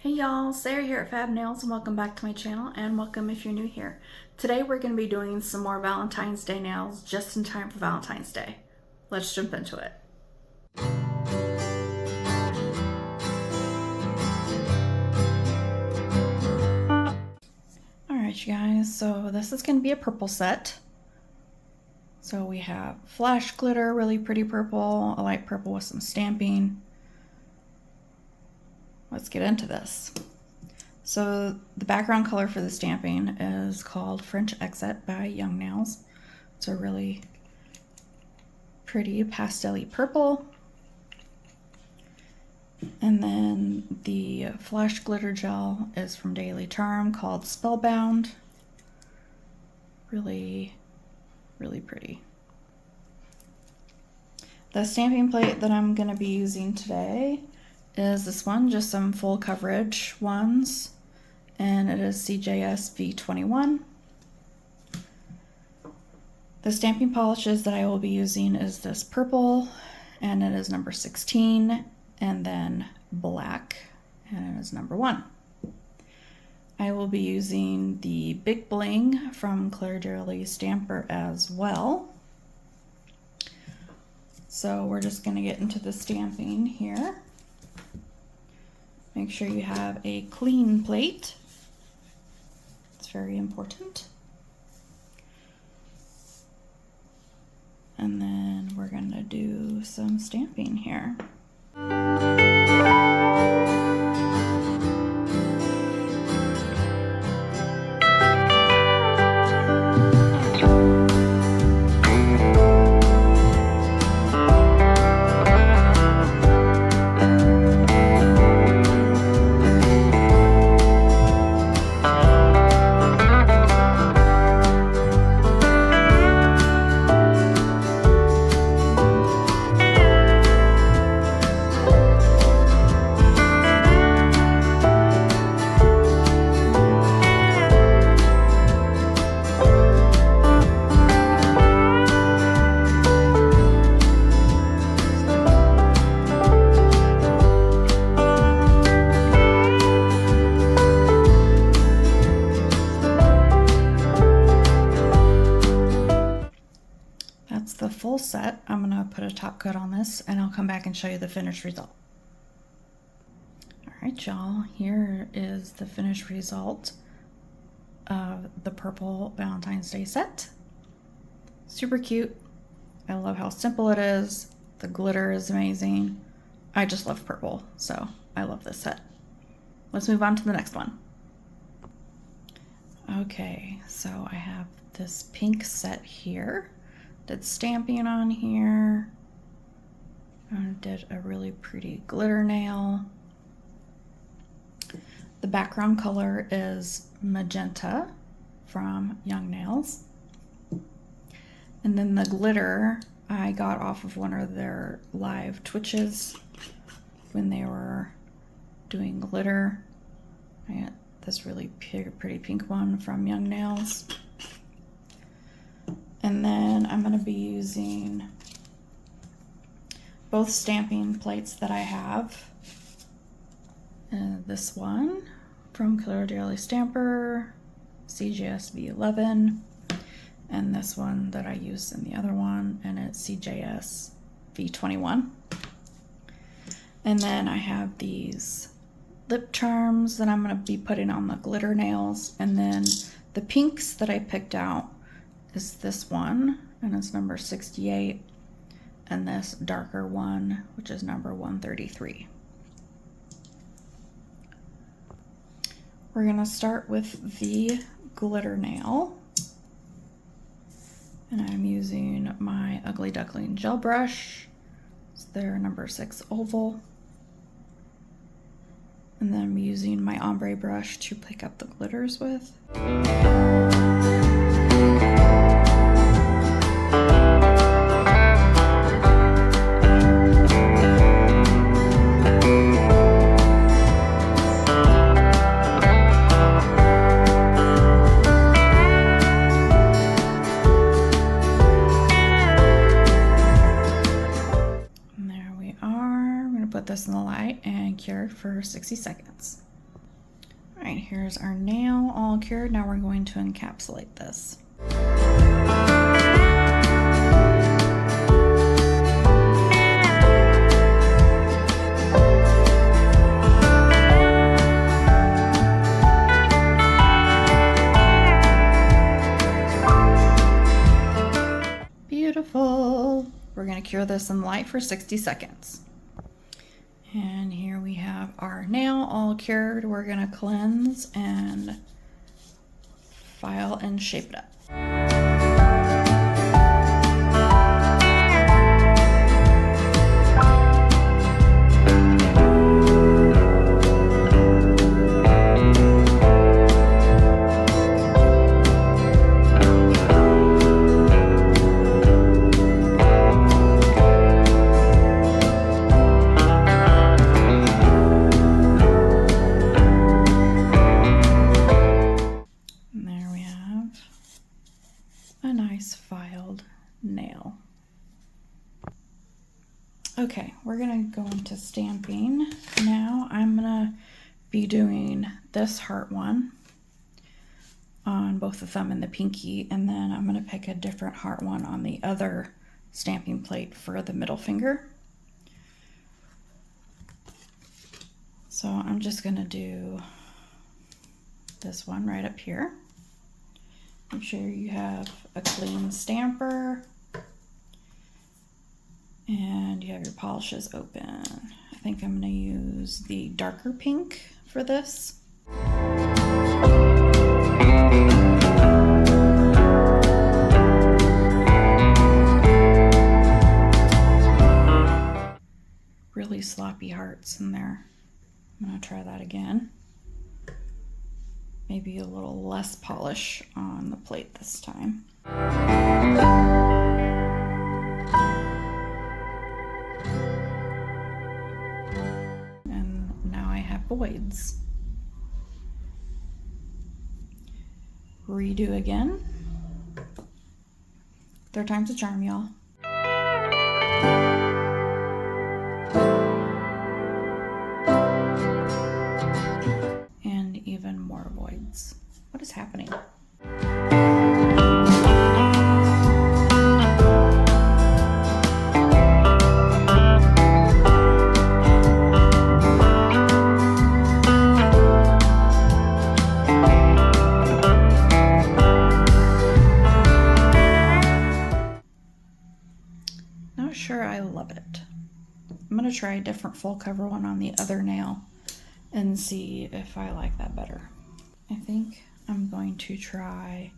Hey y'all, Sarah here at Fab Nails and welcome back to my channel, and welcome if you're new here. Today we're going to be doing some more Valentine's Day nails just in time for Valentine's Day. Let's jump into it. Alright you guys, so this is going to be a purple set. So we have flash glitter, really pretty purple, a light purple with some stamping. Let's get into this. So the background color for the stamping is called French Exit by Young Nails. It's a really pretty pastel-y purple. And then the flash glitter gel is from Daily Charm called Spellbound. Really, really pretty. The stamping plate that I'm going to be using today is this one, just some full coverage ones, and it is CJS V21. The stamping polishes that I will be using is this purple, and it is number 16, and then black, and it is number 1. I will be using the Big Bling from Claire Daily Stamper as well. So we're just going to get into the stamping here. Make sure you have a clean plate. It's very important. And then we're going to do some stamping here. The full set. I'm going to put a top coat on this and I'll come back and show you the finished result. Alright y'all, here is the finished result of the purple Valentine's Day set. Super cute. I love how simple it is. The glitter is amazing. I just love purple, so I love this set. Let's move on to the next one. Okay, so I have this pink set here. Did stamping on here. I did a really pretty glitter nail. The background color is magenta from Young Nails. And then the glitter I got off of one of their live Twitches when they were doing glitter. I got this really pretty pink one from Young Nails. And then I'm going to be using both stamping plates that I have. This one from Claire Daily Stamper, CJS V11, and this one that I used in the other one, and it's CJS V21. And then I have these lip charms that I'm going to be putting on the glitter nails, and then the pinks that I picked out is this one, and it's number 68, and this darker one, which is number 133. We're gonna start with the glitter nail, and I'm using my Ugly Duckling gel brush. It's their number 6 oval, and then I'm using my ombre brush to pick up the glitters with. Put this in the light and cure for 60 seconds. All right, here's our nail all cured. Now we're going to encapsulate this. Beautiful. We're going to cure this in light for 60 seconds. And here we have our nail all cured. We're going to cleanse and file and shape it up. Filed nail. Okay, we're gonna go into stamping now. I'm gonna be doing this heart one on both the thumb and the pinky, and then I'm gonna pick a different heart one on the other stamping plate for the middle finger. So I'm just gonna do this one right up here. Make sure you have a clean stamper and you have your polishes open. I think I'm going to use the darker pink for this. Really sloppy hearts in there. I'm going to try that again. Maybe a little less polish on the plate this time. And now I have voids. Redo again. Third time's a charm, y'all. More voids. What is happening? Not sure I love it. I'm going to try a different full cover one on the other nail and see if I like that better. I think I'm going to try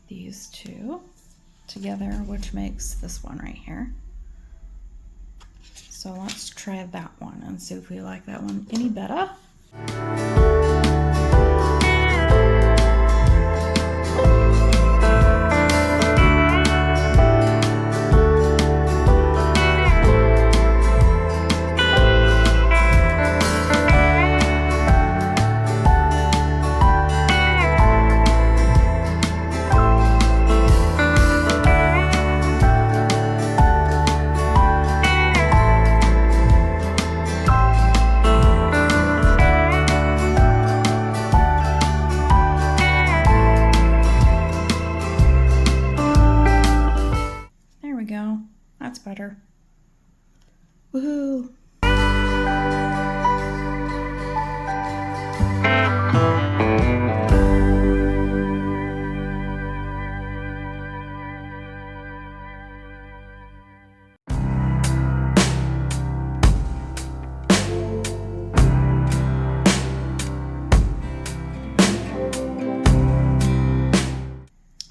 these two together, which makes this one right here. So let's try that one and see if we like that one any better. That's better. Woohoo!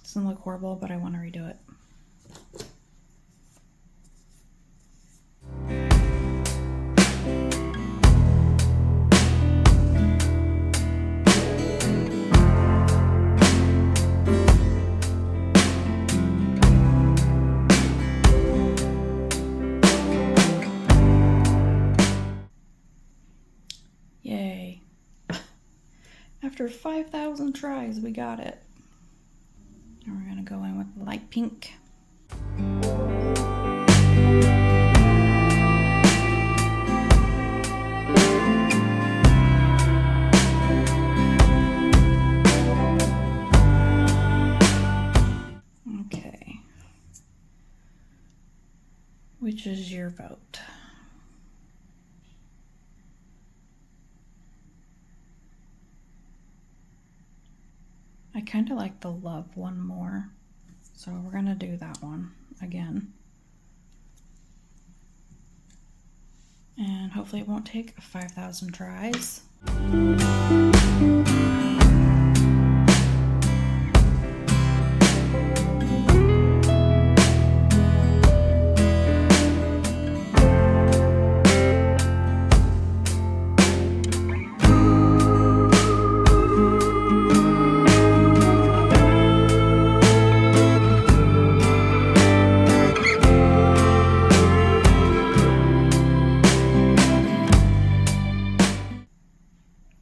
Doesn't look horrible, but I want to redo it. Yay. After 5,000 tries, we got it. And we're going to go in with light pink. Which is your vote? I kind of like the love one more, so we're gonna do that one again. And hopefully it won't take 5,000 tries.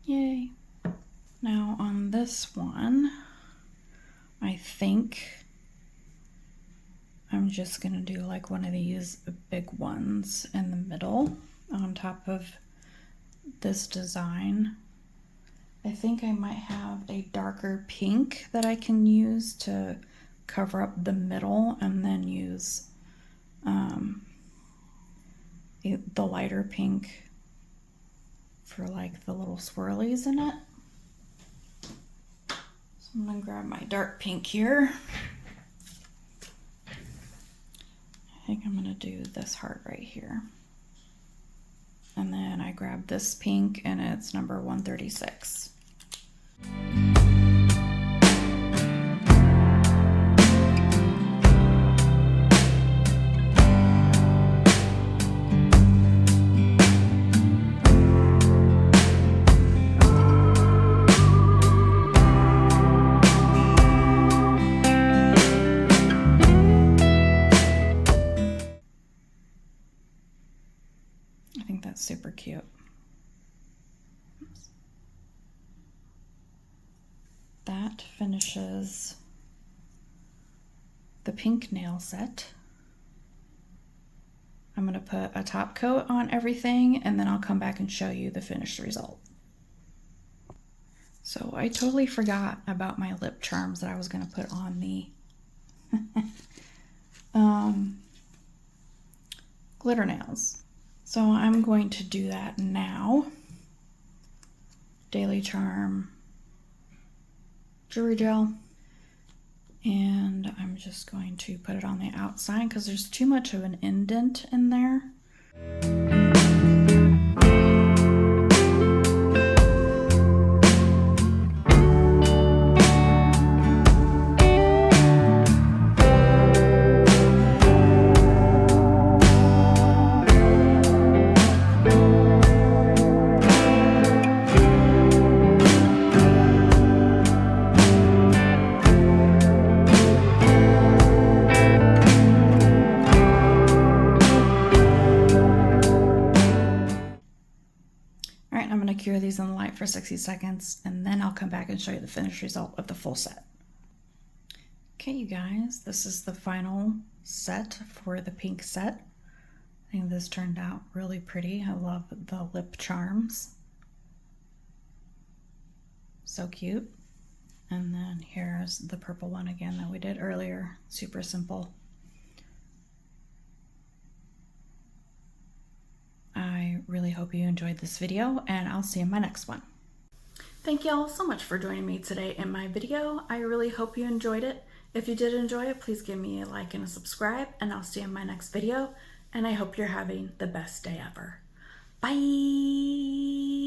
Yay. Now on this one, I think I'm just gonna do like one of these big ones in the middle on top of this design. I think I might have a darker pink that I can use to cover up the middle, and then use the lighter pink for like the little swirlies in it. So I'm gonna grab my dark pink here. I think I'm gonna do this heart right here. And then I grab this pink, and it's number 136. I think that's super cute. Oops. That finishes the pink nail set. I'm going to put a top coat on everything, and then I'll come back and show you the finished result. So I totally forgot about my lip charms that I was going to put on the glitter nails. So I'm going to do that now. Daily Charm jewelry gel. And I'm just going to put it on the outside because there's too much of an indent in there. Cure these in the light for 60 seconds, and then I'll come back and show you the finished result of the full set. Okay, you guys, this is the final set for the pink set. I think this turned out really pretty. I love the lip charms. So cute. And then here's the purple one again that we did earlier. Super simple. I really hope you enjoyed this video, and I'll see you in my next one. Thank you all so much for joining me today in my video. I really hope you enjoyed it. If you did enjoy it, please give me a like and a subscribe, and I'll see you in my next video. And I hope you're having the best day ever. Bye!